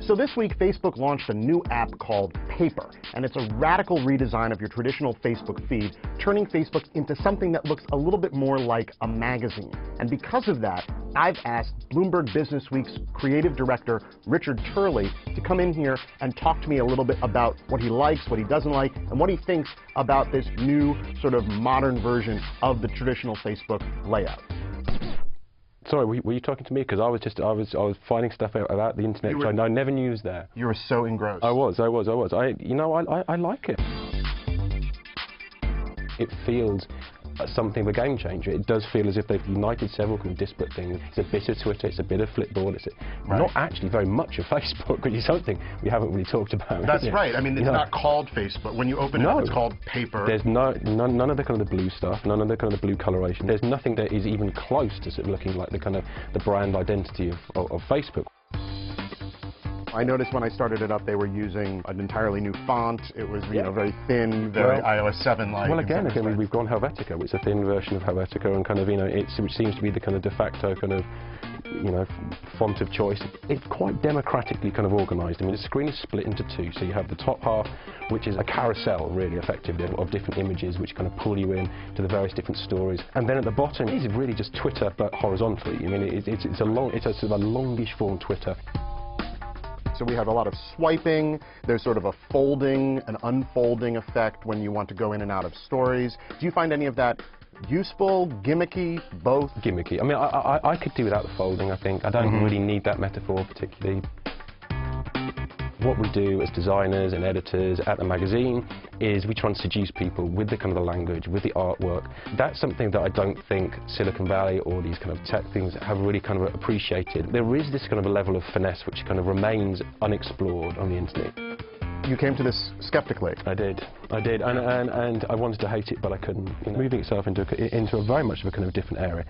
So this week, Facebook launched a new app called Paper, and it's a radical redesign of your traditional Facebook feed, turning Facebook into something that looks a little bit more like a magazine. And because of that, I've asked Bloomberg Businessweek's creative director, Richard Turley, to come in here and talk to me a little bit about what he likes, what he doesn't like, and what he thinks about this new sort of modern version of the traditional Facebook layout. Sorry, were you talking to me? Because I was finding stuff out about the internet which I never knew was there. You were so engrossed. I was. I like it. It feels something of a game changer. It does feel as if they've united several kind of disparate things. It's a bit of Twitter, it's a bit of Flipboard, it's not actually very much of Facebook, which is something we haven't really talked about. That's right. I mean, it's not called Facebook. When you open it up, it's called Paper. There's none of the kind of the blue stuff, none of the kind of the blue coloration. There's nothing that is even close to sort of looking like the kind of the brand identity of Facebook. I noticed when I started it up, they were using an entirely new font. It was, very thin, very iOS 7-like. Well, again, we've gone Helvetica. It's a thin version of Helvetica, and kind of, which seems to be the kind of de facto kind of, font of choice. It's quite democratically kind of organised. I mean, the screen is split into two. So you have the top half, which is a carousel, really, effectively, of different images, which kind of pull you in to the various different stories. And then at the bottom is really just Twitter, but horizontally. I mean, it's a sort of a longish form Twitter. So we have a lot of swiping. There's sort of a folding, an unfolding effect when you want to go in and out of stories. Do you find any of that useful, gimmicky, both? Gimmicky. I mean, I could do without the folding, I think. I don't really need that metaphor particularly. What we do as designers and editors at the magazine is we try and seduce people with the kind of the language, with the artwork. That's something that I don't think Silicon Valley or these kind of tech things have really kind of appreciated. There is this kind of a level of finesse which kind of remains unexplored on the internet. You came to this skeptically. I did, and I wanted to hate it, but I couldn't. Moving itself into a very much of a kind of different area.